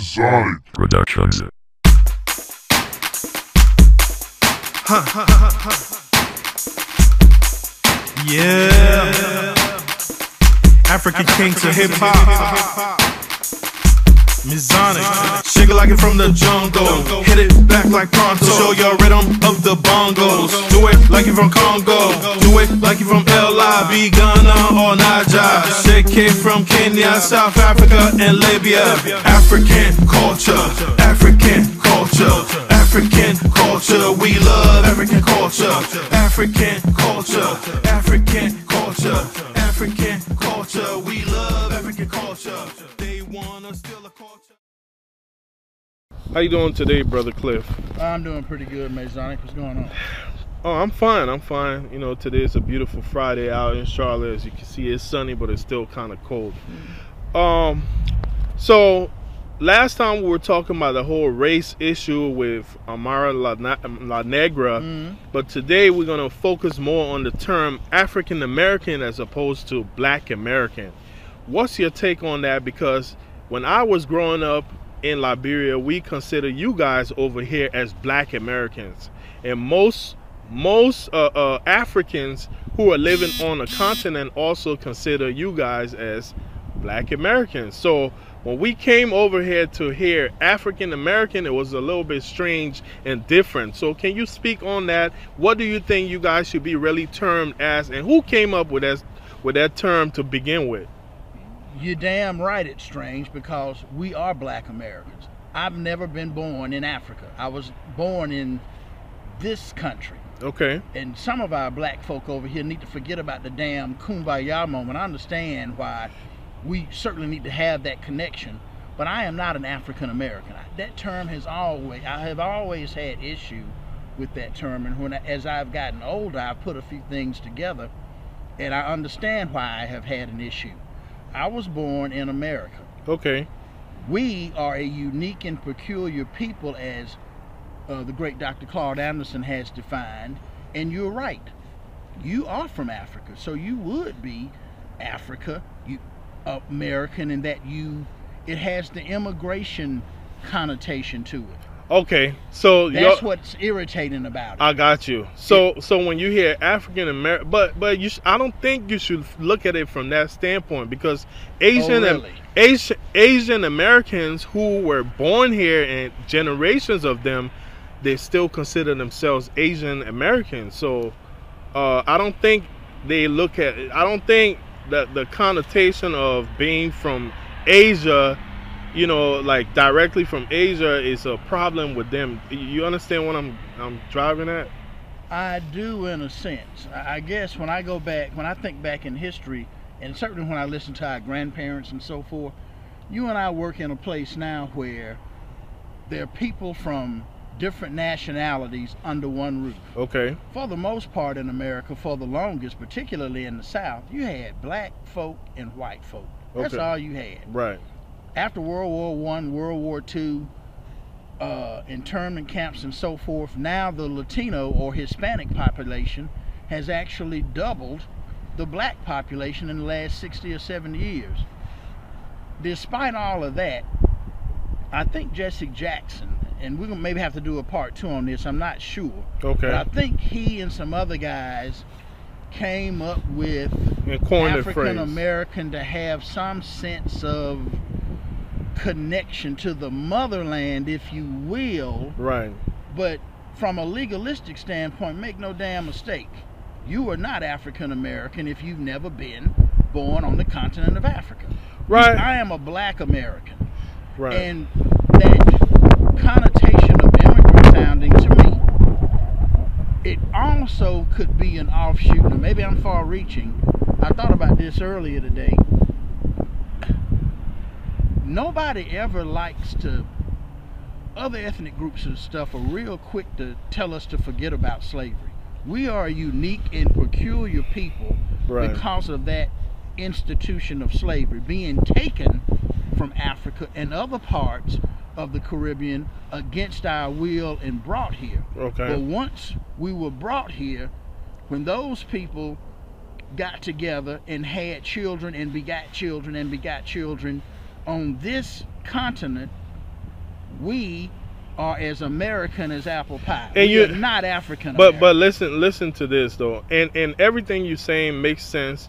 Mezonic Productions. Yeah, African king to hip hop. Mezonic, shake it like it from the jungle. Hit it back like pronto. Show your rhythm of the bongos. Do it like you from Congo. Do it like you from LIB, Ghana or Niger. Shake it from Kenya, South Africa and Libya. African culture, African culture, African culture. We love African culture, African culture, African culture, African culture. We love African culture. They wanna steal a culture. How you doing today, Brother Cliff? I'm doing pretty good, Mezonic. What's going on? Oh, I'm fine. I'm fine. You know, today's a beautiful Friday out in Charlotte. As you can see, it's sunny, but it's still kind of cold. So last time we were talking about the whole race issue with Amara La Negra, but today we're going to focus more on the term African American as opposed to Black American. What's your take on that? Because when I was growing up in Liberia, we consider you guys over here as Black Americans, and most Africans who are living on the continent also consider you guys as Black Americans. So when we came over here to hear African American, it was a little bit strange and different. So can you speak on that? What do you think you guys should be really termed as, and who came up with that term to begin with? You're damn right it's strange, because we are Black Americans. I've never been born in Africa. I was born in this country. Okay. And some of our black folk over here need to forget about the damn kumbaya moment. I understand why we certainly need to have that connection, but I am not an African American. That term has I have always had issue with that term, and as I've gotten older, I've put a few things together, and I understand why I have had an issue. I was born in America. Okay. We are a unique and peculiar people, as the great Dr. Claude Anderson has defined, and you're right. You are from Africa, so you would be American in that it has the immigration connotation to it. Okay, so that's what's irritating about it. I got you. So when you hear African American, but I don't think you should look at it from that standpoint, because Asian Americans who were born here and generations of them, they still consider themselves Asian Americans. So I don't think they look at it. I don't think that the connotation of being from Asia, you know, like directly from Asia, is a problem with them. You understand what I'm driving at? I do, in a sense. I guess when I think back in history, and certainly when I listen to our grandparents and so forth, you and I work in a place now where there are people from different nationalities under one roof. Okay. For the most part in America, for the longest, particularly in the South, you had black folk and white folk. That's all you had. Right. After World War I, World War II, internment camps and so forth, now the Latino or Hispanic population has actually doubled the black population in the last 60 or 70 years. Despite all of that, I think Jesse Jackson, and we're going to maybe have to do a part 2 on this, I'm not sure. Okay. But I think he and some other guys came up with African American to have some sense of connection to the motherland, if you will. Right. But from a legalistic standpoint, make no damn mistake, you are not African American if you've never been born on the continent of Africa. Right. I am a Black American. Right. And that connotation of immigrant sounding, to me, it also could be an offshoot. Now, maybe I'm far reaching. I thought about this earlier today. Nobody ever likes to, other ethnic groups and stuff are real quick to tell us to forget about slavery. We are a unique and peculiar people because of that institution of slavery being taken from Africa and other parts of the Caribbean against our will and brought here. Okay. But once we were brought here, when those people got together and had children and begot children and begot children on this continent, we are as American as apple pie. And we you- are not African But American. listen to this though, and everything you're saying makes sense.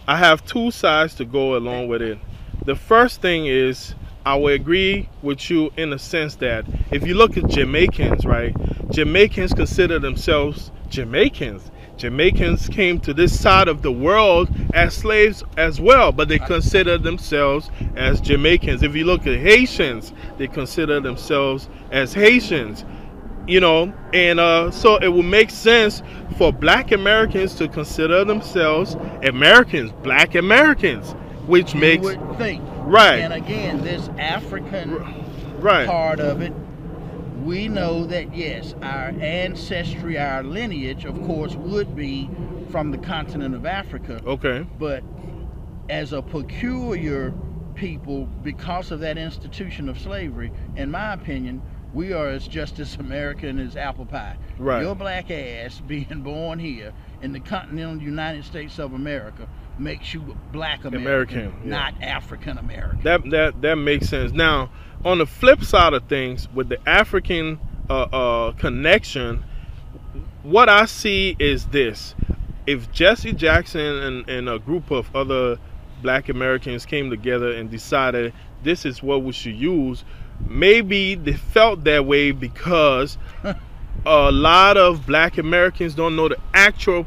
I have two sides to go along with it. The first thing is I will agree with you in the sense that if you look at Jamaicans, right? Jamaicans consider themselves Jamaicans. Jamaicans came to this side of the world as slaves as well, but they consider themselves as Jamaicans. If you look at Haitians, they consider themselves as Haitians. You know, and so it would make sense for Black Americans to consider themselves Americans, Black Americans, which You makes would think. right, And again, this African right, part of it, we know that yes, our ancestry, our lineage, of course, would be from the continent of Africa. okay, But as a peculiar people, because of that institution of slavery, in my opinion, we are just as American as apple pie. Right. Your black ass being born here in the continental United States of America makes you Black American, yeah. not African American. that makes sense. Now, on the flip side of things, with the African connection, what I see is this: if Jesse Jackson and a group of other Black Americans came together and decided this is what we should use, maybe they felt that way because a lot of Black Americans don't know the actual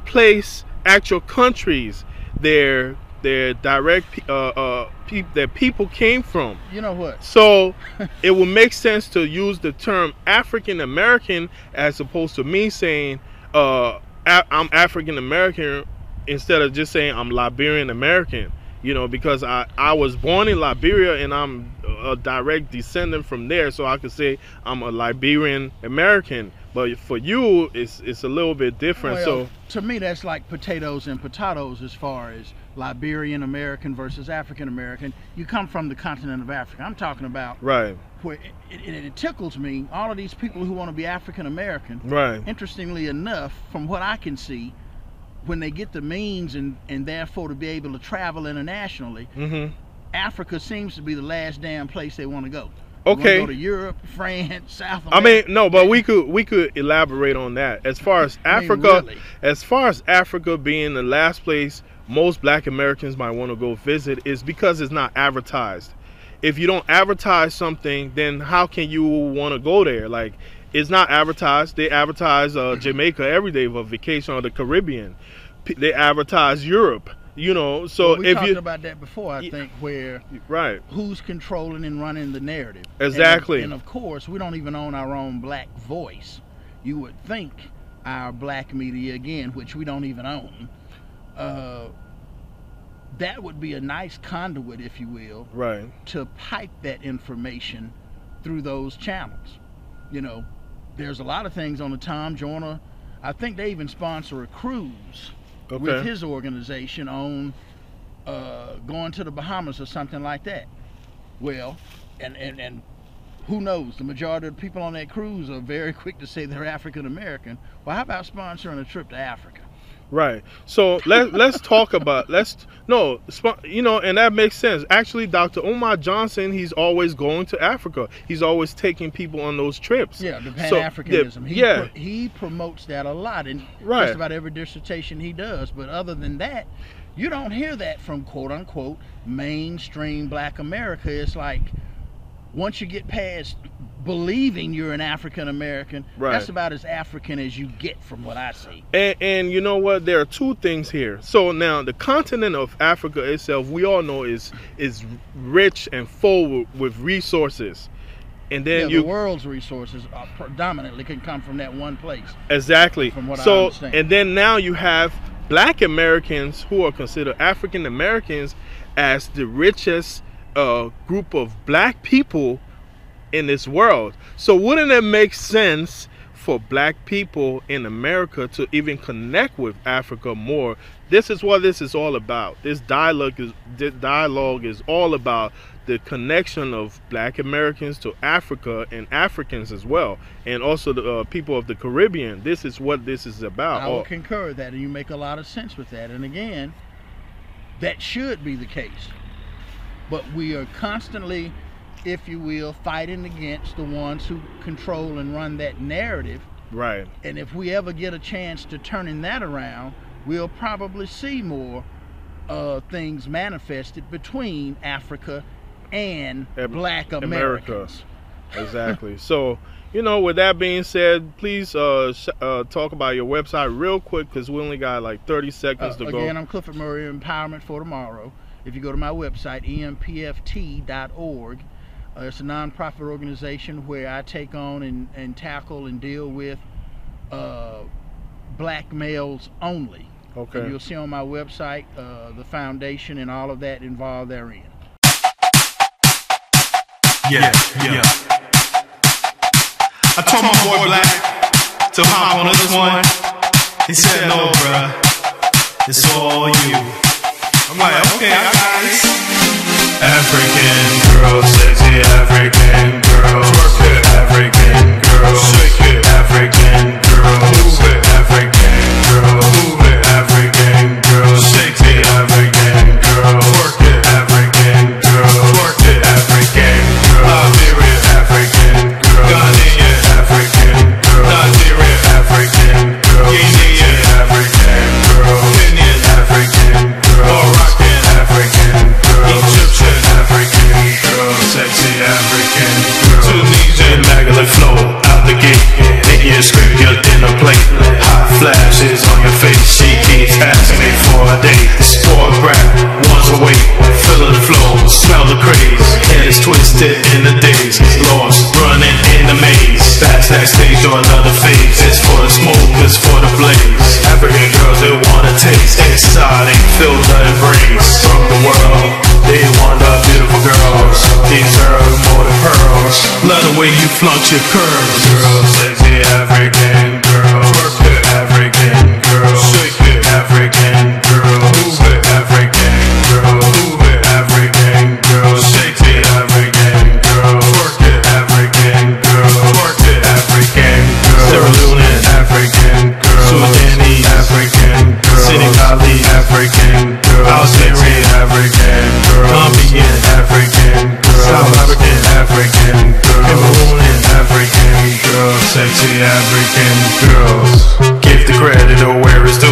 place, actual countries their direct that people came from. You know what? So it would make sense to use the term African American as opposed to me saying I'm African American instead of just saying I'm Liberian American. You know, because I was born in Liberia and I'm a direct descendant from there, so I could say I'm a Liberian American. But for you, it's a little bit different. Well, So to me, that's like potatoes and potatoes as far as Liberian American versus African American. You come from the continent of Africa. I'm talking about right, where it tickles me. All of these people who want to be African American. right, Interestingly enough, from what I can see, when they get the means and therefore to be able to travel internationally, Africa seems to be the last damn place they want to go. They wanna okay. go to Europe, France, South I America. mean, no, but we could elaborate on that. As far as I mean, Africa, really. as far as Africa being the last place most Black Americans might want to go visit is because it's not advertised. If you don't advertise something, then how can you want to go there? Like, it's not advertised. They advertise Jamaica every day for vacation, or the Caribbean. They advertise Europe. You know, so Well, we if talked you about that before, I think, where right, who's controlling and running the narrative. Exactly. And of course, we don't even own our own black voice. You would think our black media, again, which we don't even own, that would be a nice conduit, if you will, right, to pipe that information through those channels. You know, there's a lot of things on the Tom Joyner. I think they even sponsor a cruise with his organization on going to the Bahamas or something like that. Well, and who knows? The majority of the people on that cruise are very quick to say they're African American. Well, how about sponsoring a trip to Africa? right. So let's talk about you know, and that makes sense. Actually, Dr. Umar Johnson, he's always going to Africa. He's always taking people on those trips. Yeah, the So, Pan-Africanism. He promotes that a lot in Right. just about every dissertation he does. But other than that, you don't hear that from quote-unquote mainstream Black America. It's like once you get past believing you're an African American, Right. that's about as African as you get from what I see. And you know what? There are two things here. So now the continent of Africa itself, we all know is rich and full with resources. And then The world's resources are predominantly can come from that one place. exactly. From what I So understand. and then now you have Black Americans who are considered African Americans as the richest group of Black people in this world. So wouldn't it make sense for Black people in America to even connect with Africa more? This is what this is all about. This dialogue is all about the connection of Black Americans to Africa and Africans as well, and also the people of the Caribbean. This is what this is about. I will concur with that, and you make a lot of sense with that. And again, that should be the case. But we are constantly if you will, fighting against the ones who control and run that narrative. Right. And if we ever get a chance to turning that around, we'll probably see more things manifested between Africa and Black Americans. Exactly. So, you know, with that being said, please talk about your website real quick, because we only got like 30 seconds to go. Again, I'm Clifford Murray, Empowerment for Tomorrow. If you go to my website, empft.org, it's a nonprofit organization where I take on and tackle and deal with black males only. Okay. And you'll see on my website the foundation and all of that involved therein. Yeah. I told my boy Black to hop on this one. He said, no, bruh, it's all you. I'm like, okay, I got it. African girl, sexy African girl, twerk it, African girl, shake it, African girl, move it, African girl, move it, African girl, shake it, African girl, twerk it, African girl, twerk it, African girl, Liberia, African girl, Ghanaian, African girl, Nigeria, African girl, Guinean, African girl, Kenyan, African girl, Moroccan, African girl, Egyptian, African girl, sexy African girl, Tunisian, immaculate flow out the gate. Then you scrape your dinner plate. Hot flashes on your face. She keeps asking me for a date. Sport brat, once away, feeling the flow, smell the craze. Head is twisted in the days, lost, running in the maze. Fast stage or another phase. It's for the smoke, it's for the blaze. African girls, they wanna taste exotic, feel the embrace from the world. They want the beautiful girls, deserve more than pearls. Love the way you flaunt your curves. Girl, sexy African girl, twerk it, African girl, shake it, African girl, move it, African girl, move it, African girl, shake it, African girl, twerk it, African girl, twerk it, African girl, Sierra Leonean African girl, Sudanese African girl, Senegalese African girl, Algerian African girl, Colombian African girl, South African African girl, Cameroonian African girl, sexy African girls. Give the credit or where it's due.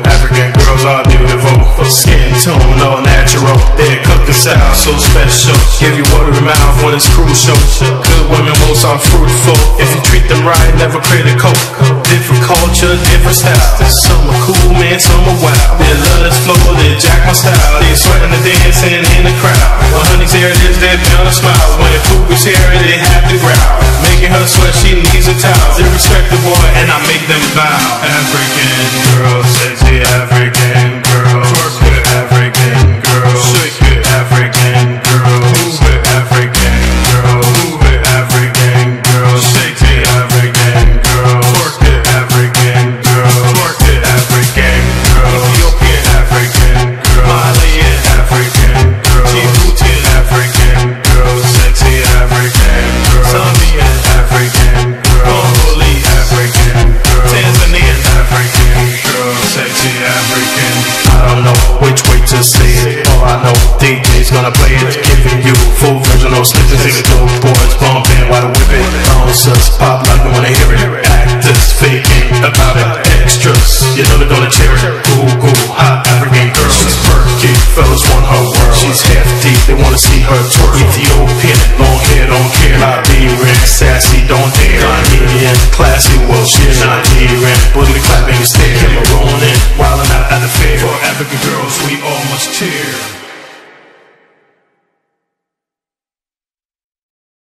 African girls are beautiful, skin tone all natural. Their cooking style so special. Give you water in mouth when it's crucial. Good women most are fruitful. If you treat them right, never critical. Different culture, different style. Some are cool, man, some are wild. They love this flow, they jack my style. They sweating and dancing in the crowd. When honey's here, it is their gonna smile. When the poop is here, they have to growl. Making her sweat, she needs a towel. They respect the boy, and I make them bow. African girl, sexy African girl, twerk it, African girl, shake it, African girl, move it, African girl, move it, African girl, shake it, African girl, twerk it, African girl, twerk it, African girl, Ethiopian African girl, Malian African girl, Djiboutian African girl, sexy African girl, Zambian African girl, Congolese African girl, Tanzanian African girl, sexy African. I don't know which way to say it. All I know, DJ's gonna play it, giving you full version of snippets. Even dope boys bumping while the whip it. Bouncers pop like they wanna hear it. Actors faking about it. Extras, you know they're gonna cheer it. Cool, hot African girl. She's perky, fellas want her world. She's hefty, they wanna see her twerk. Ethiopian, long hair, don't care. Liberian, sassy, don't dare. Ghanaian, classy, well shit. Nigerian, booty